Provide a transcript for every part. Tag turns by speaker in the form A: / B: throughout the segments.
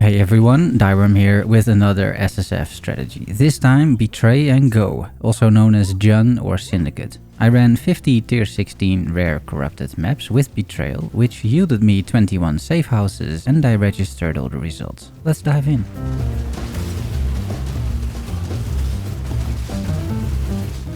A: Hey everyone, Thyworm here with another SSF strategy. This time Betray and Go, also known as Jun or Syndicate. I ran 50 tier 16 rare corrupted maps with Betrayal, which yielded me 21 safe houses, and I registered all the results. Let's dive in.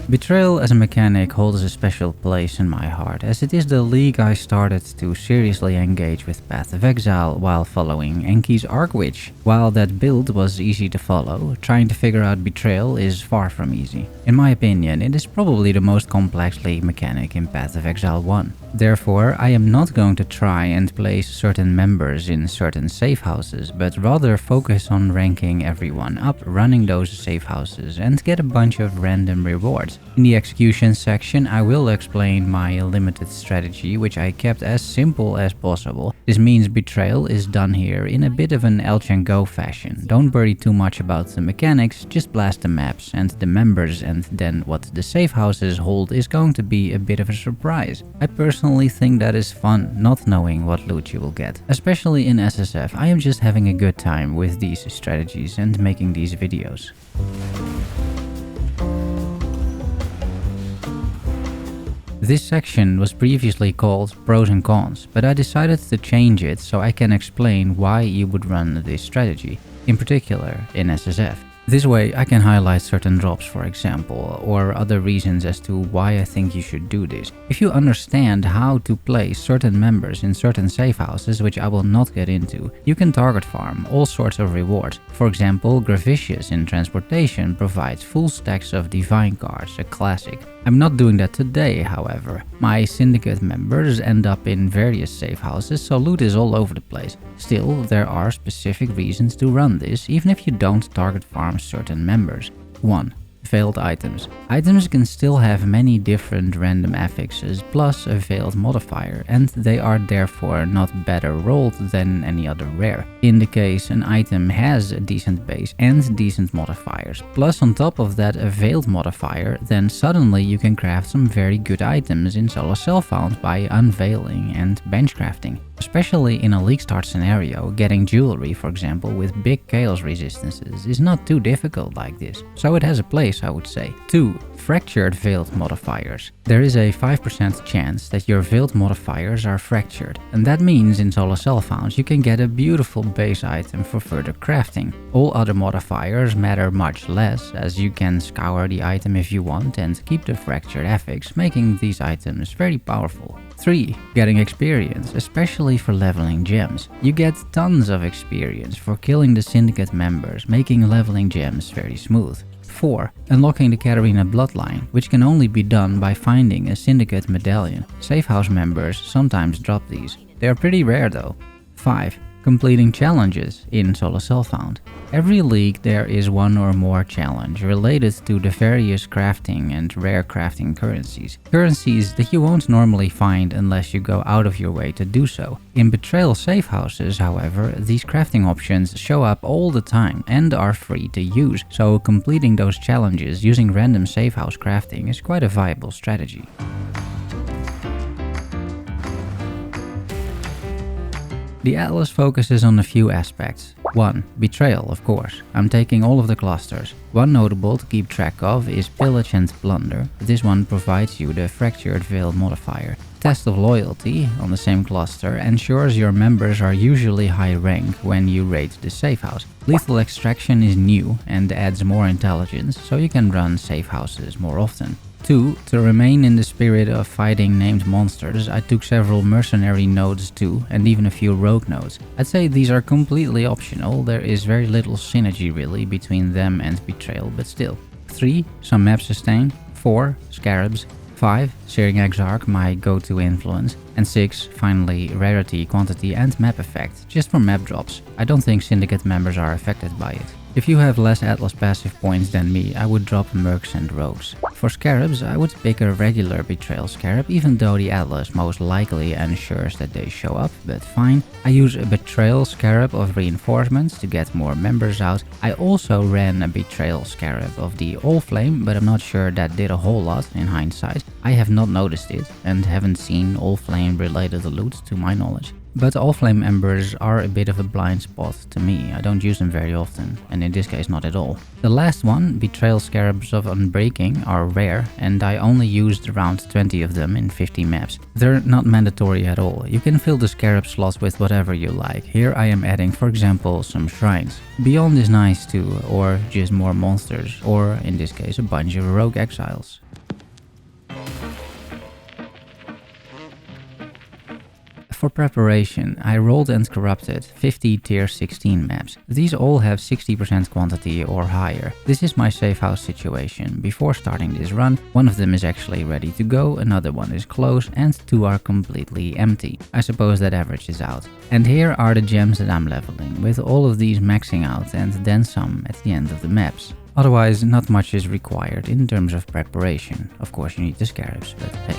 A: Betrayal as a mechanic holds a special place in my heart, as it is the league I started to seriously engage with Path of Exile while following Enki's Archwitch. While that build was easy to follow, trying to figure out Betrayal is far from easy. In my opinion, it is probably the most complex league mechanic in Path of Exile 1. Therefore, I am not going to try and place certain members in certain safe houses, but rather focus on ranking everyone up, running those safe houses, and get a bunch of random rewards. In the execution section, I will explain my limited strategy, which I kept as simple as possible. This means Betrayal is done here in a bit of an Elch and Go fashion. Don't worry too much about the mechanics, just blast the maps and the members, and then what the safe houses hold is going to be a bit of a surprise. I personally think that is fun, not knowing what loot you will get. Especially in SSF, I am just having a good time with these strategies and making these videos. This section was previously called Pros and Cons, but I decided to change it so I can explain why you would run this strategy, in particular in SSF. This way I can highlight certain drops, for example, or other reasons as to why I think you should do this. If you understand how to place certain members in certain safe houses, which I will not get into, you can target farm all sorts of rewards. For example, Gravicious in Transportation provides full stacks of Divine cards, a classic. I'm not doing that today, however. My Syndicate members end up in various safe houses, so loot is all over the place. Still, there are specific reasons to run this, even if you don't target farm certain members. 1. Veiled items. Items can still have many different random affixes plus a veiled modifier, and they are therefore not better rolled than any other rare. In the case an item has a decent base and decent modifiers, plus on top of that a veiled modifier, then suddenly you can craft some very good items in solo self-found by unveiling and bench crafting. Especially in a league start scenario, getting jewelry, for example, with big chaos resistances is not too difficult like this, so it has a place, I would say. 2. Fractured veiled modifiers. There is a 5% chance that your veiled modifiers are fractured, and that means in solo self-founds you can get a beautiful base item for further crafting. All other modifiers matter much less, as you can scour the item if you want and keep the fractured affix, making these items very powerful. 3. Getting experience, especially for leveling gems. You get tons of experience for killing the Syndicate members, making leveling gems very smooth. 4. Unlocking the Katarina bloodline, which can only be done by finding a Syndicate medallion. Safe house members sometimes drop these. They are pretty rare though. 5. Completing challenges in solo self-found. Every league there is one or more challenge related to the various crafting and rare crafting currencies. Currencies that you won't normally find unless you go out of your way to do so. In Betrayal safe houses, however, these crafting options show up all the time and are free to use, so completing those challenges using random safe house crafting is quite a viable strategy. The Atlas focuses on a few aspects. 1. Betrayal, of course. I'm taking all of the clusters. One notable to keep track of is Pillage and Plunder. This one provides you the Fractured Veil modifier. Test of Loyalty, on the same cluster, ensures your members are usually high rank when you raid the safe house. Lethal Extraction is new and adds more intelligence, so you can run safe houses more often. 2. To remain in the spirit of fighting named monsters, I took several mercenary nodes too, and even a few rogue nodes. I'd say these are completely optional, there is very little synergy really between them and Betrayal, but still. 3. Some map sustain. 4. Scarabs. 5. Searing Exarch, my go-to influence. And 6. Finally, rarity, quantity and map effect, just for map drops. I don't think Syndicate members are affected by it. If you have less Atlas passive points than me, I would drop Mercs and Rogues. For Scarabs, I would pick a regular Betrayal Scarab, even though the Atlas most likely ensures that they show up, but fine. I use a Betrayal Scarab of Reinforcements to get more members out. I also ran a Betrayal Scarab of the All Flame, but I'm not sure that did a whole lot in hindsight. I have not noticed it, and haven't seen All Flame related loot to my knowledge. But all flame embers are a bit of a blind spot to me. I don't use them very often, and in this case not at all. The last one, Betrayal Scarabs of Unbreaking, are rare, and I only used around 20 of them in 50 maps. They're not mandatory at all. You can fill the scarab slots with whatever you like. Here I am adding, for example, some shrines. Beyond is nice too, or just more monsters, or in this case a bunch of rogue exiles. For preparation, I rolled and corrupted 50 tier 16 maps. These all have 60% quantity or higher. This is my safe house situation. Before starting this run, one of them is actually ready to go, another one is close, and two are completely empty. I suppose that averages out. And here are the gems that I'm leveling, with all of these maxing out and then some at the end of the maps. Otherwise, not much is required in terms of preparation. Of course you need the scarabs, but hey.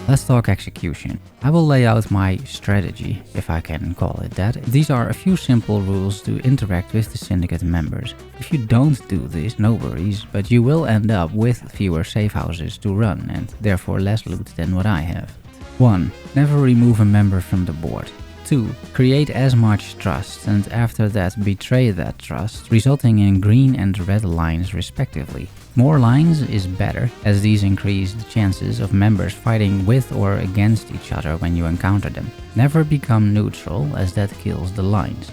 A: Let's talk execution. I will lay out my strategy, if I can call it that. These are a few simple rules to interact with the syndicate members. If you don't do this, no worries, but you will end up with fewer safe houses to run and therefore less loot than what I have. 1. Never remove a member from the board. 2. Create as much trust and after that betray that trust, resulting in green and red lines respectively. More lines is better, as these increase the chances of members fighting with or against each other when you encounter them. Never become neutral, as that kills the lines.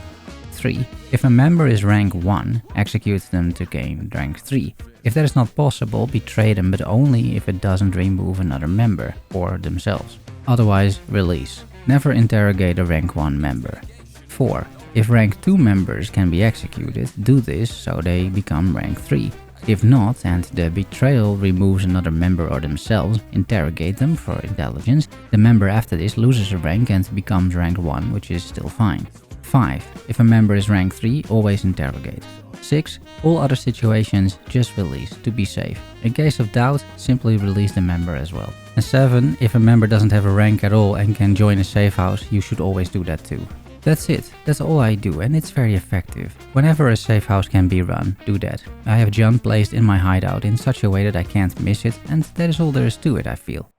A: 3. If a member is rank 1, execute them to gain rank 3. If that is not possible, betray them, but only if it doesn't remove another member, or themselves. Otherwise, release. Never interrogate a rank 1 member. 4. If rank 2 members can be executed, do this so they become rank 3. If not, and the betrayal removes another member or themselves, interrogate them for intelligence. The member after this loses a rank and becomes rank 1, which is still fine. 5. If a member is rank 3, always interrogate. 6. All other situations, just release, to be safe. In case of doubt, simply release the member as well. And 7. If a member doesn't have a rank at all and can join a safe house, you should always do that too. That's it, that's all I do, and it's very effective. Whenever a safe house can be run, do that. I have John placed in my hideout in such a way that I can't miss it, and that is all there is to it, I feel.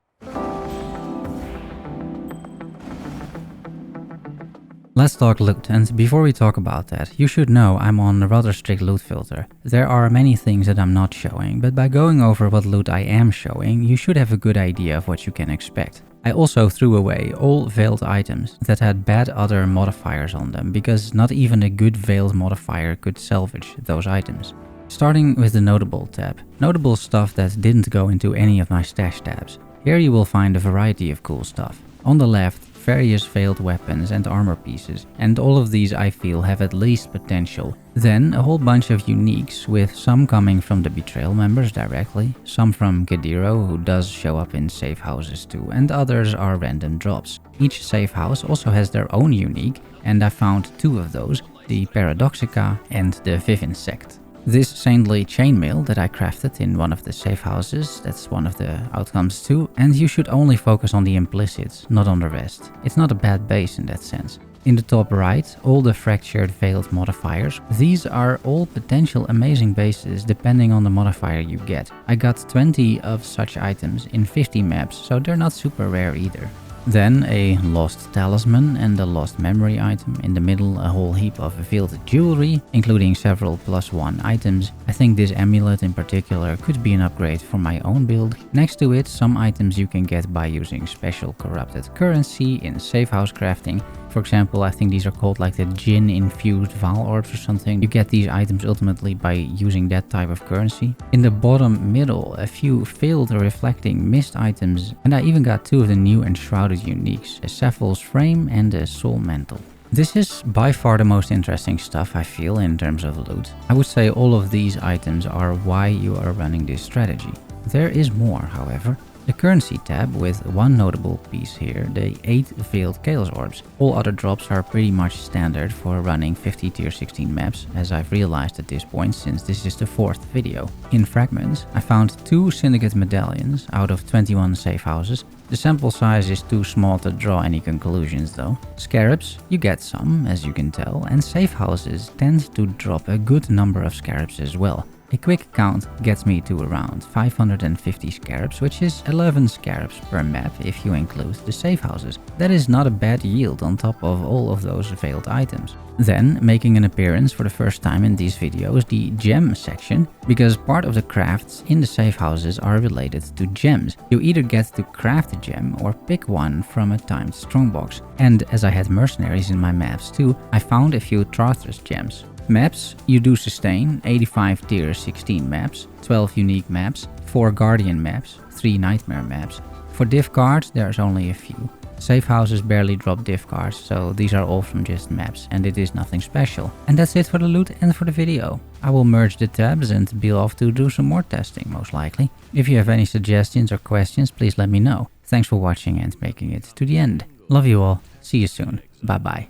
A: Let's talk loot, and before we talk about that, you should know I'm on a rather strict loot filter. There are many things that I'm not showing, but by going over what loot I am showing, you should have a good idea of what you can expect. I also threw away all veiled items that had bad other modifiers on them, because not even a good veiled modifier could salvage those items. Starting with the notable tab. Notable stuff that didn't go into any of my stash tabs. Here you will find a variety of cool stuff. On the left, various veiled weapons and armor pieces, and all of these I feel have at least potential. Then a whole bunch of uniques, with some coming from the Betrayal members directly, some from Kadiro, who does show up in safe houses too, and others are random drops. Each safe house also has their own unique, and I found 2 of those, the Paradoxica and the Vivinsect. This saintly chainmail that I crafted in one of the safe houses, that's one of the outcomes too, and you should only focus on the implicits, not on the rest. It's not a bad base in that sense. In the top right, all the fractured veiled modifiers. These are all potential amazing bases depending on the modifier you get. I got 20 of such items in 50 maps, so they're not super rare either. Then a lost talisman and a lost memory item. In the middle, a whole heap of veiled jewelry, including several +1 items. I think this amulet in particular could be an upgrade for my own build. Next to it, some items you can get by using special corrupted currency in safe house crafting. For example, I think these are called like the Jinn infused Val orbs or something. You get these items ultimately by using that type of currency. In the bottom middle, a few veiled reflecting mist items, and I even got 2 of the new enshrouded uniques, a Cephal's frame and a soul mantle. This is by far the most interesting stuff I feel in terms of loot. I would say all of these items are why you are running this strategy. There is more, however. The currency tab with one notable piece here, the 8 veiled chaos orbs. All other drops are pretty much standard for running 50 tier 16 maps, as I've realized at this point since this is the 4th video. In fragments, I found 2 syndicate medallions out of 21 safe houses. The sample size is too small to draw any conclusions though. Scarabs, you get some, as you can tell, and safe houses tend to drop a good number of scarabs as well. A quick count gets me to around 550 scarabs, which is 11 scarabs per map if you include the safe houses. That is not a bad yield on top of all of those veiled items. Then, making an appearance for the first time in these videos, the gem section, because part of the crafts in the safe houses are related to gems. You either get to craft a gem or pick one from a timed strongbox. And as I had mercenaries in my maps too, I found a few Tartarus gems. Maps, you do sustain 85 tier 16 maps, 12 unique maps, 4 guardian maps, 3 nightmare maps. For div cards, there's only a few. Safe houses barely drop div cards, so these are all from just maps and it is nothing special. And that's it for the loot and for the video. I will merge the tabs and be off to do some more testing most likely. If you have any suggestions or questions, please let me know. Thanks for watching and making it to the end. Love you all. See you soon. Bye bye.